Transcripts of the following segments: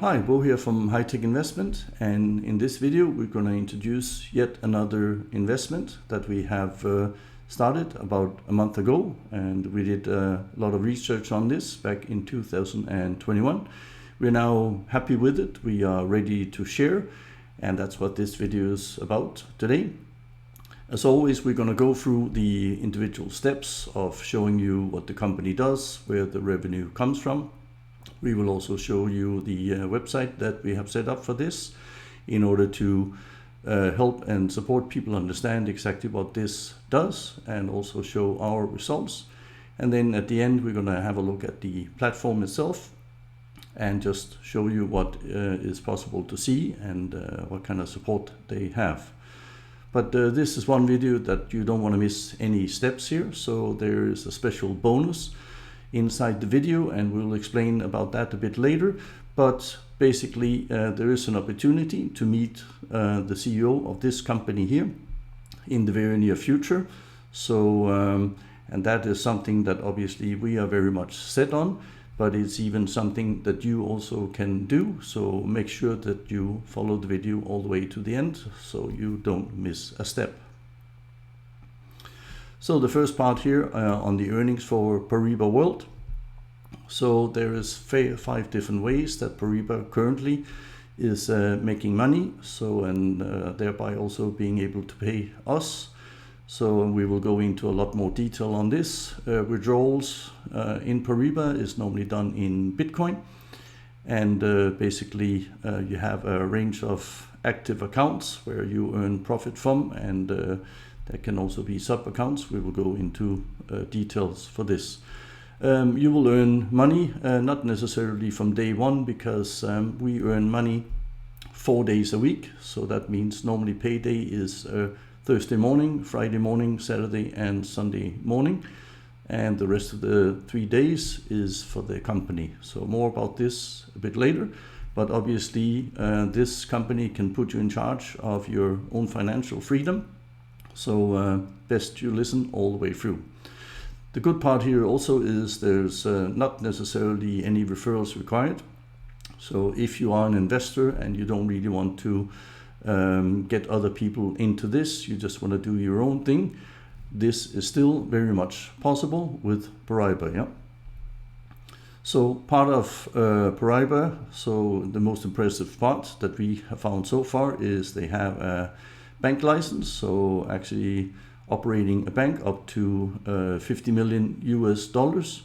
Hi, Bo here from High Tech Investment, and in this video we're going to introduce yet another investment that we have started about a month ago, and we did a lot of research on this back in 2021. We're now happy with it, we are ready to share, and that's what this video is about today. As always, we're going to go through the individual steps of showing you what the company does, where the revenue comes from. We will also show you the website that we have set up for this in order to help and support people understand exactly what this does and also show our results. And then at the end, we're going to have a look at the platform itself and just show you what is possible to see and what kind of support they have. But this is one video that you don't want to miss any steps here, so there is a special bonus inside the video, and we'll explain about that a bit later. But basically there is an opportunity to meet the CEO of this company here in the very near future. So and that is something that obviously we are very much set on, but it's even something that you also can do. So make sure that you follow the video all the way to the end so you don't miss a step. So the first part here on the earnings for Paraiba World. So there is 5 different ways that Paraiba currently is making money, so and thereby also being able to pay us. So we will go into a lot more detail on this. Withdrawals in Paraiba is normally done in Bitcoin, and basically you have a range of active accounts where you earn profit from, and there can also be sub-accounts. We will go into details for this. You will earn money, not necessarily from day one, because we earn money 4 days a week. So that means normally payday is Thursday morning, Friday morning, Saturday and Sunday morning. And the rest of the 3 days is for the company. So more about this a bit later. But obviously this company can put you in charge of your own financial freedom. So best you listen all the way through. The good part here also is there's not necessarily any referrals required. So if you are an investor and you don't really want to get other people into this, you just want to do your own thing, this is still very much possible with Paraiba. Yeah. So part of Paraiba, so the most impressive part that we have found so far is they have a bank license, so actually operating a bank up to 50 million US dollars,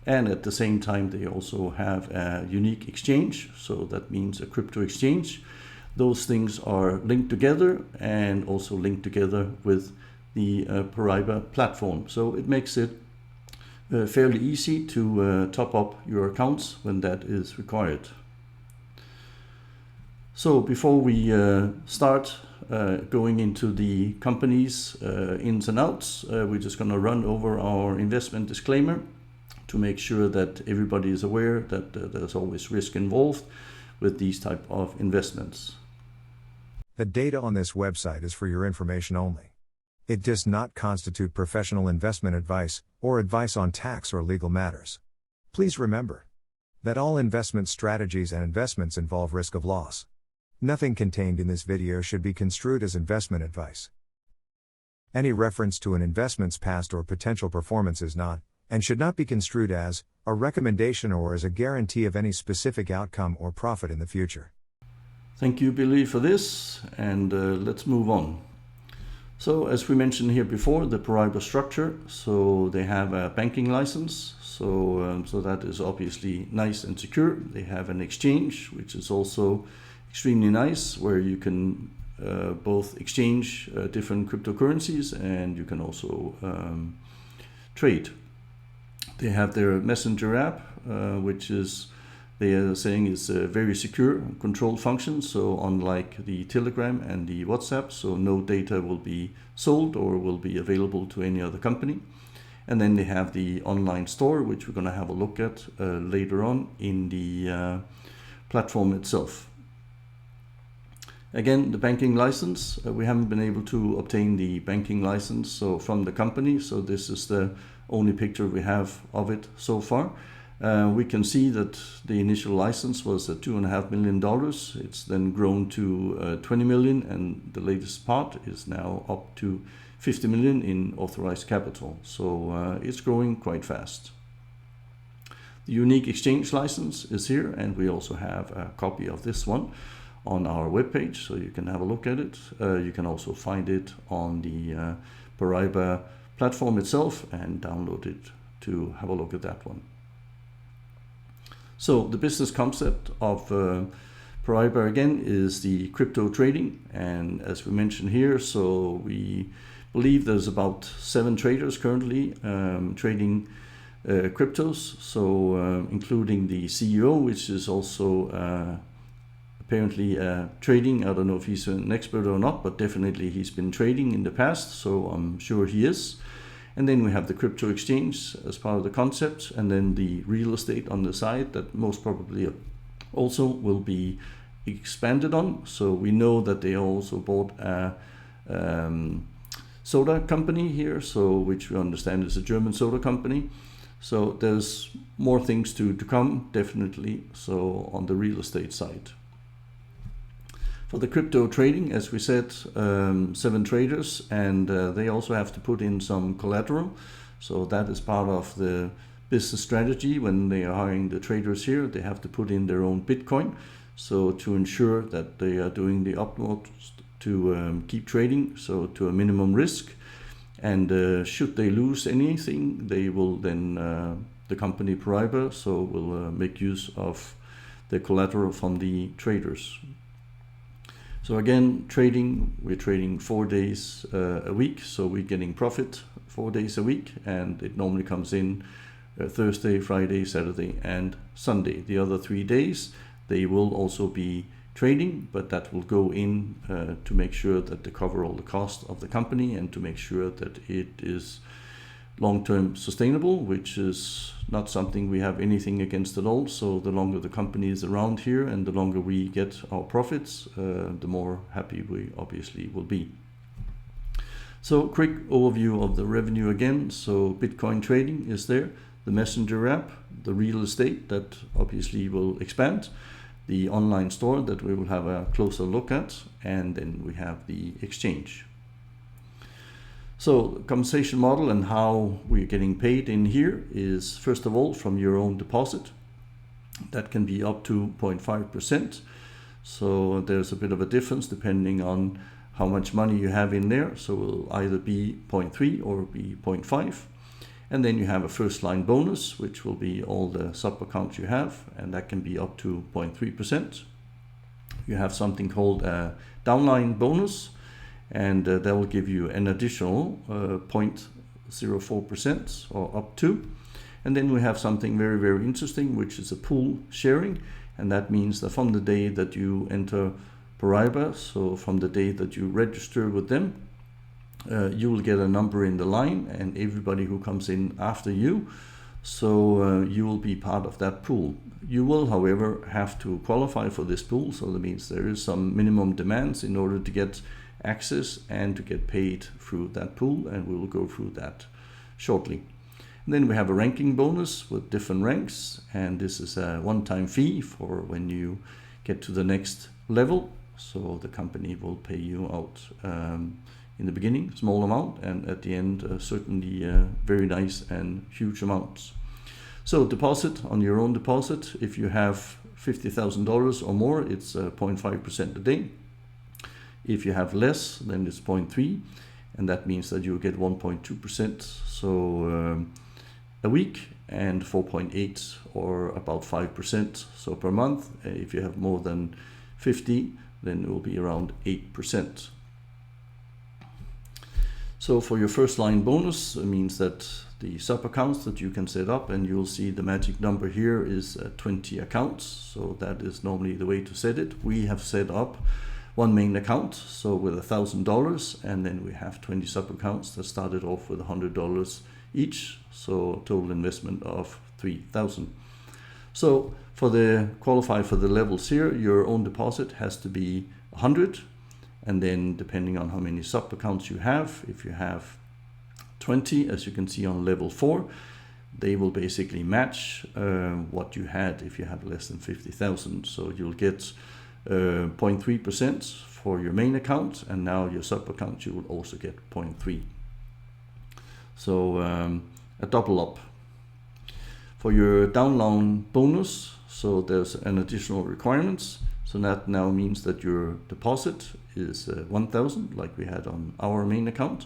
and at the same time they also have a unique exchange, so that means a crypto exchange. Those things are linked together and also linked together with the Paraiba platform, so it makes it fairly easy to top up your accounts when that is required. So before we start going into the company's ins and outs, we're just going to run over our investment disclaimer to make sure that everybody is aware that there's always risk involved with these type of investments. The data on this website is for your information only. It does not constitute professional investment advice or advice on tax or legal matters. Please remember that all investment strategies and investments involve risk of loss. Nothing contained in this video should be construed as investment advice. Any reference to an investment's past or potential performance is not, and should not be construed as, a recommendation or as a guarantee of any specific outcome or profit in the future. Thank you, Billy, for this, and let's move on. So as we mentioned here before, the Paraiba structure, so they have a banking license, so that is obviously nice and secure. They have an exchange, which is also extremely nice, where you can both exchange different cryptocurrencies and you can also trade. They have their messenger app, which is, they are saying, is a very secure controlled function. So unlike the Telegram and the WhatsApp, so no data will be sold or will be available to any other company. And then they have the online store, which we're going to have a look at later on in the platform itself. Again, the banking license, we haven't been able to obtain the banking license from the company, so this is the only picture we have of it so far. We can see that the initial license was at $2.5 million. It's then grown to 20 million, and the latest part is now up to 50 million in authorized capital. So it's growing quite fast. The unique exchange license is here, and we also have a copy of this one on our webpage, so you can have a look at it. You can also find it on the Paraiba platform itself and download it to have a look at that one. So the business concept of Paraiba again is the crypto trading, and as we mentioned here, so we believe there's about 7 traders currently trading cryptos, so including the CEO, which is also apparently trading. I don't know if he's an expert or not, but definitely he's been trading in the past, so I'm sure he is. And then we have the crypto exchange as part of the concept, and then the real estate on the side that most probably also will be expanded on. So we know that they also bought a soda company here, so which we understand is a German soda company. So there's more things to come, definitely, so on the real estate side. For the crypto trading, as we said, 7 traders, and they also have to put in some collateral. So that is part of the business strategy. When they are hiring the traders here, they have to put in their own Bitcoin. So to ensure that they are doing the utmost to keep trading, so to a minimum risk. And should they lose anything, they will then, the company Paraiba, so will make use of the collateral from the traders. So again, trading, we're trading 4 days a week, so we're getting profit 4 days a week, and it normally comes in Thursday, Friday, Saturday, and Sunday. The other 3 days, they will also be trading, but that will go in to make sure that they cover all the costs of the company and to make sure that it is long-term sustainable, which is not something we have anything against at all. So the longer the company is around here and the longer we get our profits, the more happy we obviously will be. So quick overview of the revenue again. So Bitcoin trading is there, the messenger app, the real estate that obviously will expand, the online store that we will have a closer look at, and then we have the exchange. So the compensation model and how we're getting paid in here is, first of all, from your own deposit. That can be up to 0.5%. So there's a bit of a difference depending on how much money you have in there. So it will either be 0.3 or be 0.5. And then you have a first line bonus, which will be all the sub accounts you have, and that can be up to 0.3%. You have something called a downline bonus, and that will give you an additional 0.04% or up to. And then we have something very, very interesting, which is a pool sharing, and that means that from the day that you enter Paraiba, so from the day that you register with them, you will get a number in the line, and everybody who comes in after you, so you will be part of that pool. You will, however, have to qualify for this pool, so that means there is some minimum demands in order to get access and to get paid through that pool, and we will go through that shortly. And then we have a ranking bonus with different ranks, and this is a one-time fee for when you get to the next level. So the company will pay you out in the beginning, small amount, and at the end, certainly very nice and huge amounts. So deposit, on your own deposit, if you have $50,000 or more, it's 0.5% a day. If you have less, then it's 0.3, and that means that you get 1.2%, so a week, and 4.8 or about 5%, so per month. If you have more than 50, then it will be around 8%. So for your first line bonus, it means that the sub accounts that you can set up, and you'll see the magic number here is 20 accounts. So that is normally the way to set it. We have set up one main account, so with $1,000, and then we have 20 sub accounts that started off with $100 each, so total investment of $3,000. So for the qualify for the levels here, your own deposit has to be 100, and then depending on how many sub accounts you have, if you have 20, as you can see on level 4, they will basically match what you had if you had less than 50,000. So you'll get 0.3% for your main account, and now your sub account you will also get 0.3. So a double up. For your download bonus, so there's an additional requirements. So that now means that your deposit is 1,000 like we had on our main account.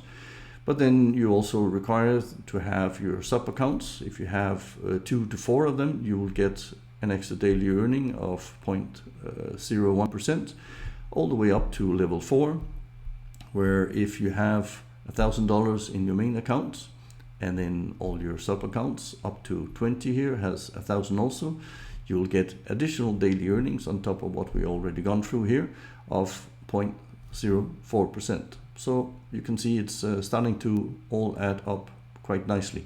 But then you also require to have your sub accounts. If you have 2 to 4 of them, you will get an extra daily earning of 0.01%, all the way up to level 4, where if you have $1,000 in your main account, and then all your sub accounts up to 20 here has 1,000 also, you'll get additional daily earnings on top of what we already gone through here of 0.04%. So you can see it's starting to all add up quite nicely.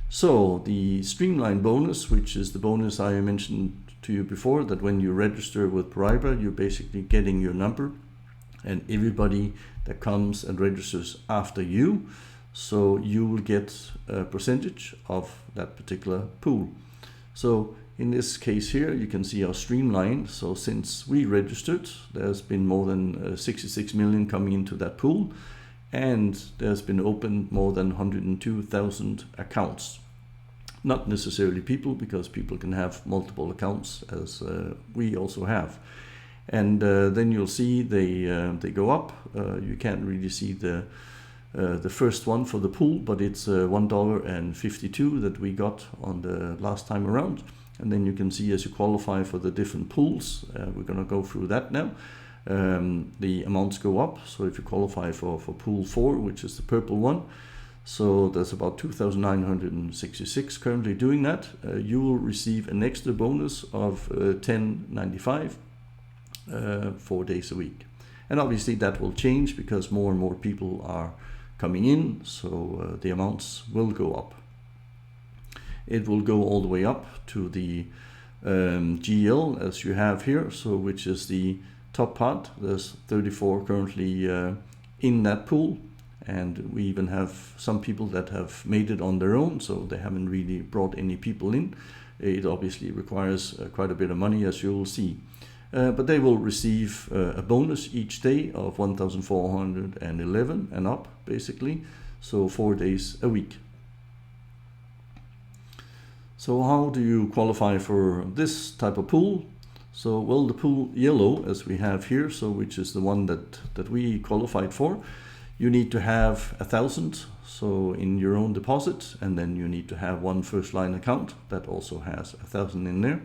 So the streamline bonus, which is the bonus I mentioned to you before, that when you register with Paraiba, you're basically getting your number, and everybody that comes and registers after you, so you will get a percentage of that particular pool. So in this case here, you can see our streamline. So since we registered, there's been more than 66 million coming into that pool, and there's been opened more than 102,000 accounts. Not necessarily people, because people can have multiple accounts, as we also have. And then you'll see they go up. You can't really see the first one for the pool, but it's $1.52 that we got on the last time around. And then you can see as you qualify for the different pools, we're going to go through that now. The amounts go up. So if you qualify for pool 4, which is the purple one, so there's about 2,966 currently doing that. You will receive an extra bonus of $10.95 4 days a week. And obviously that will change because more and more people are coming in, so the amounts will go up. It will go all the way up to the GL as you have here, so which is the top part. There's 34 currently in that pool, and we even have some people that have made it on their own, so they haven't really brought any people in. It obviously requires quite a bit of money, as you will see. But they will receive a bonus each day of 1,411 and up, basically, so 4 days a week. So how do you qualify for this type of pool? So, well, the pool yellow, as we have here, so which is the one that we qualified for, you need to have 1,000 so in your own deposit, and then you need to have one first line account that also has 1,000 in there.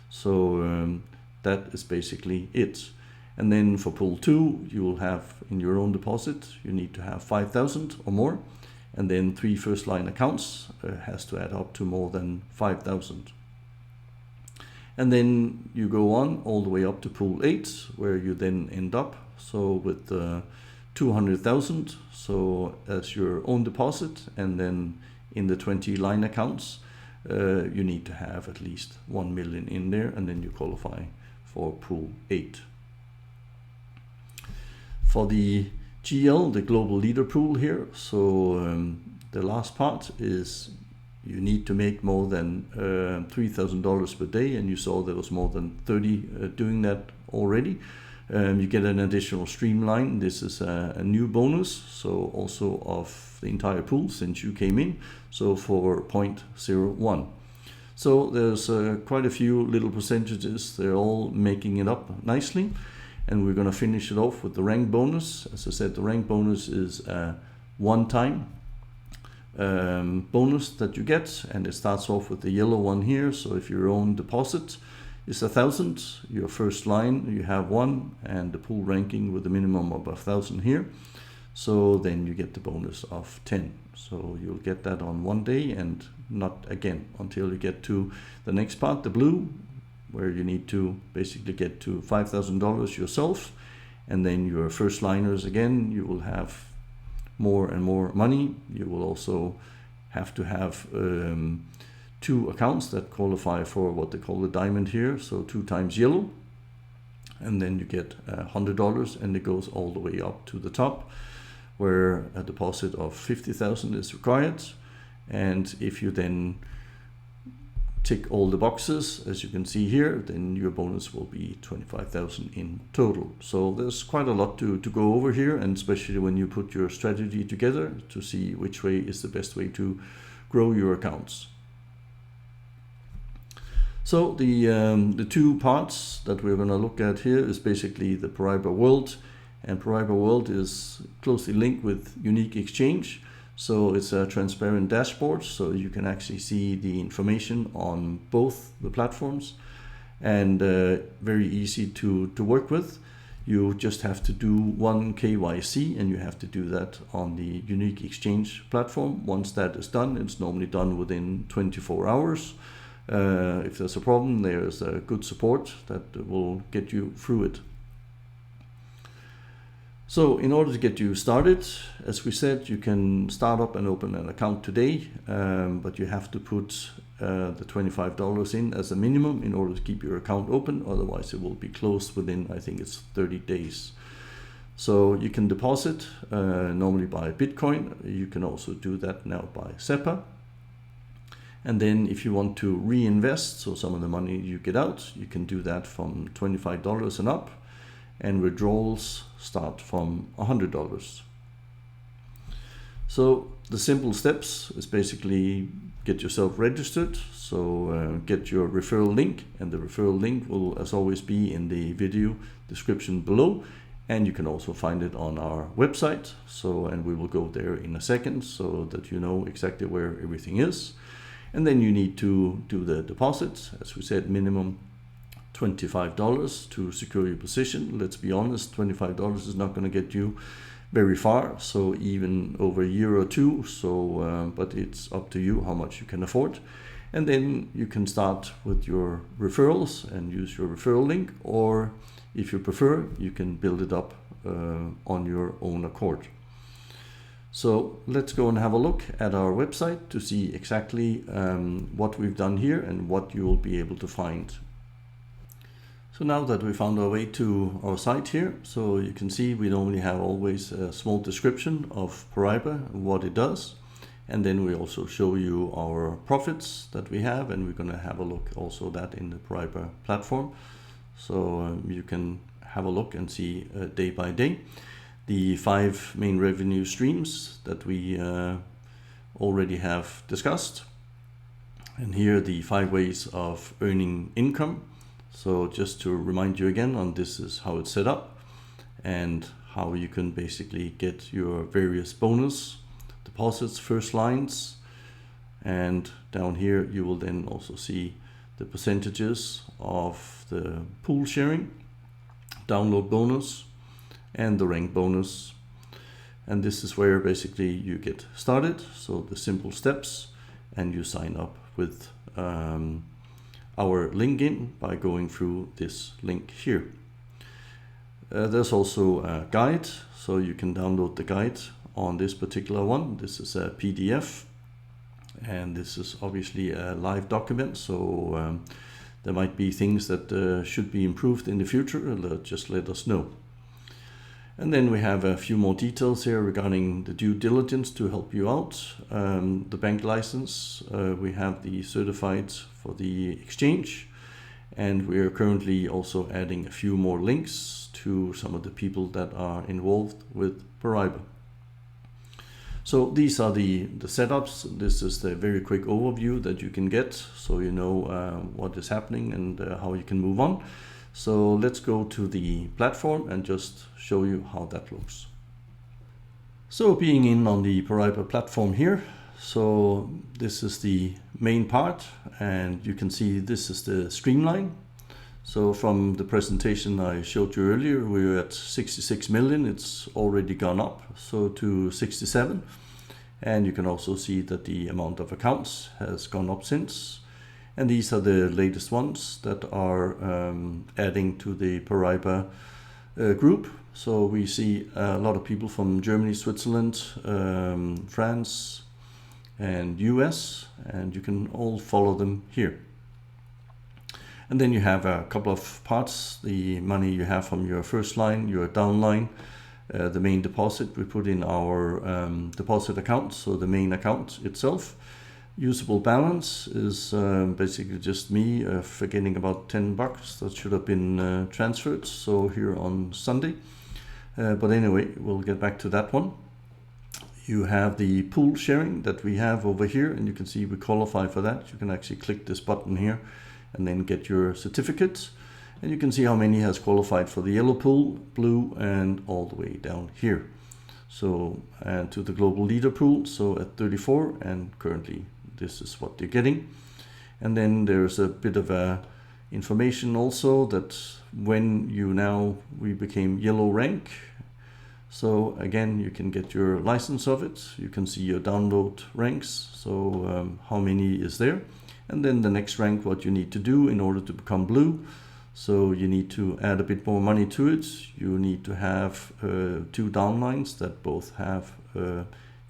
So that is basically it. And then for pool 2, you will have in your own deposit, you need to have 5,000 or more, and then 3 first line accounts has to add up to more than 5,000. And then you go on all the way up to pool 8, where you then end up so with 200,000 so as your own deposit, and then in the 20 line accounts you need to have at least 1 million in there, and then you qualify for pool 8. For the GL, the global leader pool here, so the last part is you need to make more than $3,000 per day, and you saw there was more than 30 doing that already. You get an additional streamline. This is a new bonus, so also of the entire pool since you came in, so for 0.01. So there's quite a few little percentages. They're all making it up nicely, and we're going to finish it off with the rank bonus. As I said, the rank bonus is a one-time bonus that you get, and it starts off with the yellow one here. So if your own deposit is 1,000, your first line you have 1, and the pool ranking with a minimum of 1,000 here, so then you get the bonus of 10. So you'll get that on one day, and not again until you get to the next part, the blue, where you need to basically get to $5,000 yourself, and then your first liners again, you will have more and more money. You will also have to have 2 accounts that qualify for what they call the diamond here, so 2 times yellow, and then you get $100, and it goes all the way up to the top, where a deposit of 50,000 is required, And if you then tick all the boxes, as you can see here, then your bonus will be 25,000 in total. So there's quite a lot to go over here, and especially when you put your strategy together to see which way is the best way to grow your accounts. So the two parts that we're going to look at here is basically the Paraiba World, and Paraiba World is closely linked with Unique Exchange. So it's a transparent dashboard, so you can actually see the information on both the platforms, and very easy to work with. You just have to do one KYC, and you have to do that on the Unique Exchange platform. Once that is done, it's normally done within 24 hours. If there's a problem, there's a good support that will get you through it. So in order to get you started, as we said, you can start up and open an account today, but you have to put the $25 in as a minimum in order to keep your account open. Otherwise it will be closed within, I think it's 30 days. So you can deposit normally by Bitcoin. You can also do that now by SEPA. And then if you want to reinvest, so some of the money you get out, you can do that from $25 and up, and withdrawals start from $100. So the simple steps is basically get yourself registered. So get your referral link, and the referral link will as always be in the video description below, and you can also find it on our website. So, and we will go there in a second so that you know exactly where everything is. And then you need to do the deposit, as we said, minimum $25 to secure your position. Let's be honest, $25 is not going to get you very far, so even over a year or two. So but it's up to you how much you can afford. And then you can start with your referrals and use your referral link, or if you prefer, you can build it up on your own accord. So let's go and have a look at our website to see exactly what we've done here and what you will be able to find. So now that we found our way to our site here, so you can see we normally have always a small description of Paraiba, what it does. And then we also show you our profits that we have, and we're going to have a look also that in the Paraiba platform. So you can have a look and see day by day the 5 main revenue streams that we already have discussed. And here the 5 ways of earning income. So just to remind you again, on this is how it's set up and how you can basically get your various bonus deposits, first lines, and down here you will then also see the percentages of the pool sharing, download bonus, and the rank bonus. And this is where basically you get started, so the simple steps, and you sign up with our LinkedIn by going through this link here. There's also a guide, so you can download the guide on this particular one. This is a PDF, and this is obviously a live document, so there might be things that should be improved in the future. Just let us know. And then we have a few more details here regarding the due diligence to help you out. The bank license, we have the certified for the exchange, and we are currently also adding a few more links to some of the people that are involved with Paraiba. So these are the setups. This is the very quick overview that you can get, so you know what is happening and how you can move on. So let's go to the platform and just show you how that looks. So being in on the Paraiba platform here, so this is the main part, and you can see this is the streamline. So from the presentation I showed you earlier, we were at 66 million. It's already gone up, so to 67. And you can also see that the amount of accounts has gone up since. And these are the latest ones that are adding to the Paraiba group. So we see a lot of people from Germany, Switzerland, France, and US, and you can all follow them here. And then you have a couple of parts: the money you have from your first line, your down line, the main deposit we put in our deposit account, so the main account itself. Usable balance is basically just me forgetting about $10 that should have been transferred, so here on Sunday. But anyway, we'll get back to that one. You have the pool sharing that we have over here, and you can see we qualify for that. You can actually click this button here and then get your certificates. And you can see how many has qualified for the yellow pool, blue, and all the way down here. So, and to the global leader pool, so at 34, and currently this is what you're getting. And then there's a bit of information also that when we became yellow rank. So again, you can get your license of it. You can see your download ranks. So how many is there? And then the next rank, what you need to do in order to become blue. So you need to add a bit more money to it. You need to have 2 downlines that both have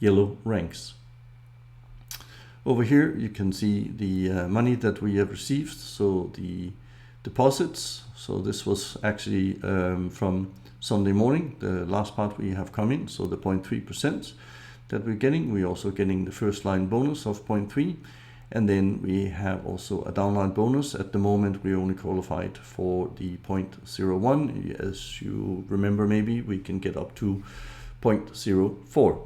yellow ranks. Over here you can see the money that we have received, so the deposits. So this was actually from Sunday morning, the last part we have come in, so the 0.3% that we're getting. We're also getting the first line bonus of 0.3, and then we have also a downline bonus. At the moment we only qualified for the 0.01. As you remember, maybe we can get up to 0.04.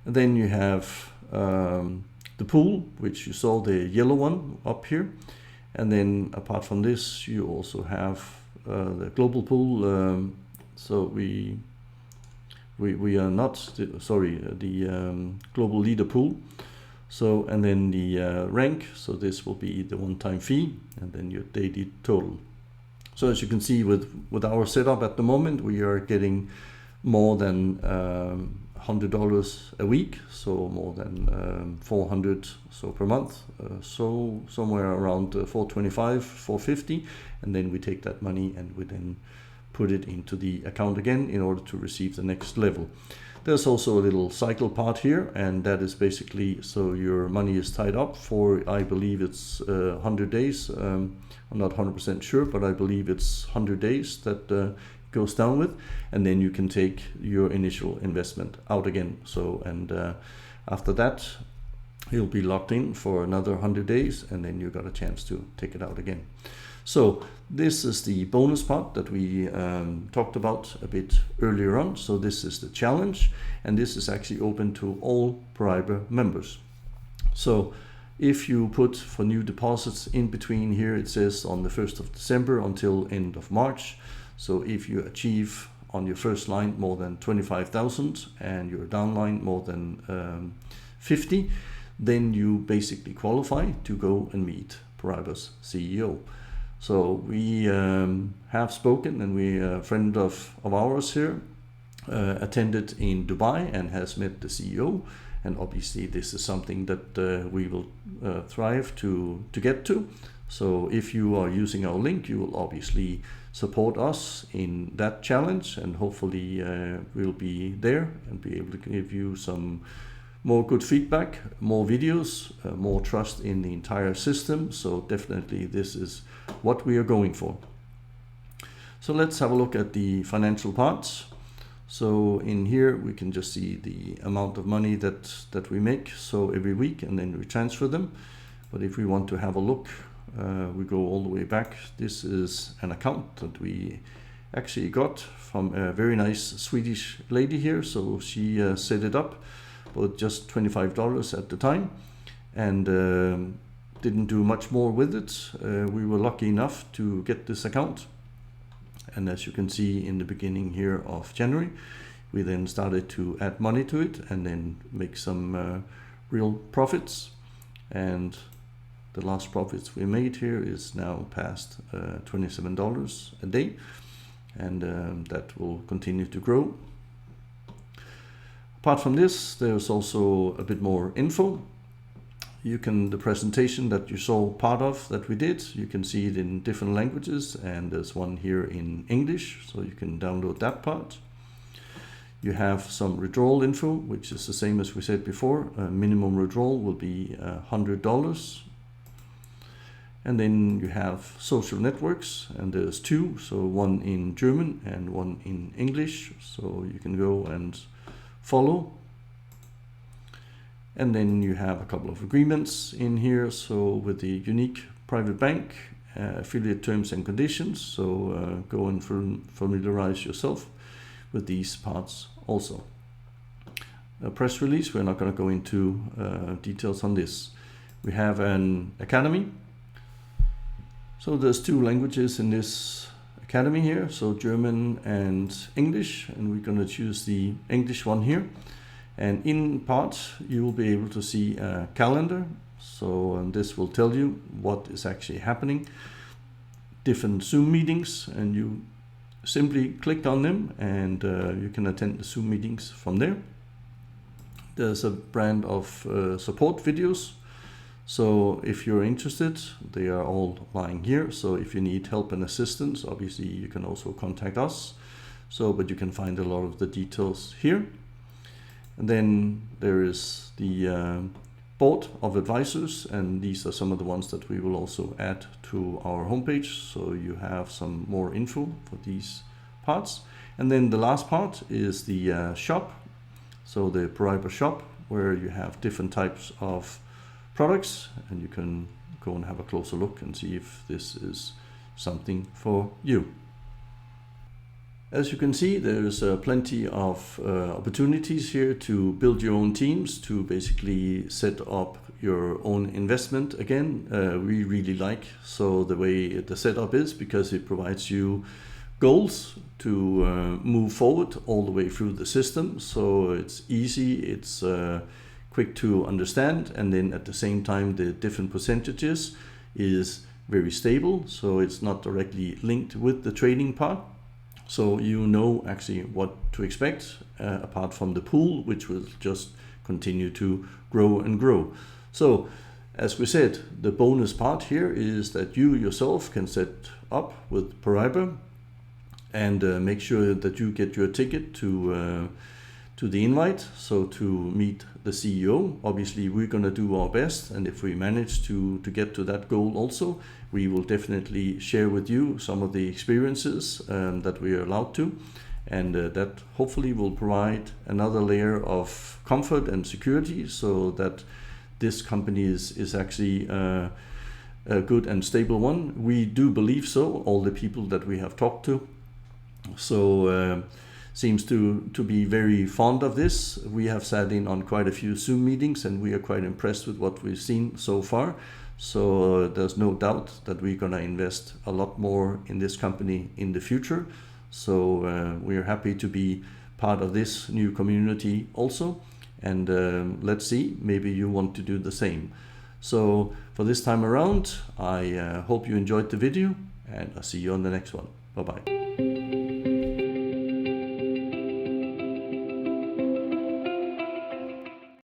And then you have the pool, which you saw the yellow one up here, and then apart from this you also have the global pool. So we are not the global leader pool. So, and then the rank, so this will be the one-time fee, and then your daily total. So as you can see with our setup at the moment, we are getting more than $100 a week, so more than 400 so per month, so somewhere around 425, 450, and then we take that money and we then put it into the account again in order to receive the next level. There's also a little cycle part here, and that is basically so your money is tied up for, I believe it's 100 days. I'm not 100% sure, but I believe it's 100 days that goes down with, and then you can take your initial investment out again. So, and after that you'll be locked in for another 100 days, and then you got a chance to take it out again. So this is the bonus part that we talked about a bit earlier on. So this is the challenge, and this is actually open to all Paraiba members. So if you put for new deposits in between here, it says on the 1st of December until end of March. So if you achieve on your first line more than 25,000 and your downline more than 50, then you basically qualify to go and meet Paraiba's CEO. So we have spoken, and we a friend of ours here attended in Dubai and has met the CEO, and obviously this is something that we will thrive to get to. So if you are using our link, you will obviously support us in that challenge, and hopefully we'll be there and be able to give you some more good feedback, more videos, more trust in the entire system. So definitely this is what we are going for. So let's have a look at the financial parts. So in here we can just see the amount of money that we make, so every week, and then we transfer them. But if we want to have a look, we go all the way back. This is an account that we actually got from a very nice Swedish lady here. So she set it up with just $25 at the time, and didn't do much more with it. We were lucky enough to get this account, and as you can see in the beginning here of January, we then started to add money to it and then make some real profits. And the last profits we made here is now past $27 a day, and that will continue to grow. Apart from this, there's also a bit more info. The presentation that you saw part of that we did, you can see it in different languages, and there's one here in English, so you can download that part. You have some withdrawal info, which is the same as we said before. Minimum withdrawal will be $100. And then you have social networks, and there's 2, so one in German and one in English, so you can go and follow. And then you have a couple of agreements in here. So with the unique private bank, affiliate terms and conditions. So go and familiarize yourself with these parts also. A press release, we're not going to go into details on this. We have an academy. So there's 2 languages in this academy here, so German and English, and we're going to choose the English one here. And in part you will be able to see a calendar, so this will tell you what is actually happening, different Zoom meetings, and you simply click on them and you can attend the Zoom meetings from there. There's a brand of support videos. So if you're interested, they are all lying here. So if you need help and assistance, obviously you can also contact us. So, but you can find a lot of the details here. And then there is the board of advisors, and these are some of the ones that we will also add to our homepage. So you have some more info for these parts. And then the last part is the shop. So the Paraiba shop, where you have different types of products, and you can go and have a closer look and see if this is something for you. As you can see, there's plenty of opportunities here to build your own teams, to basically set up your own investment again. We really like the way the setup is, because it provides you goals to move forward all the way through the system. So it's easy, it's quick to understand, and then at the same time the different percentages is very stable, so it's not directly linked with the trading part. So you know actually what to expect, apart from the pool, which will just continue to grow and grow. So as we said, the bonus part here is that you yourself can set up with Paraiba and make sure that you get your ticket to the invite, so to meet the CEO. Obviously we're going to do our best, and if we manage to get to that goal also, we will definitely share with you some of the experiences that we are allowed to, and that hopefully will provide another layer of comfort and security, so that this company is actually a good and stable one. We do believe so, all the people that we have talked to. So seems to be very fond of this. We have sat in on quite a few Zoom meetings, and we are quite impressed with what we've seen so far. So there's no doubt that we're going to invest a lot more in this company in the future. So we are happy to be part of this new community also. And let's see, maybe you want to do the same. So for this time around, I hope you enjoyed the video, and I'll see you on the next one. Bye-bye.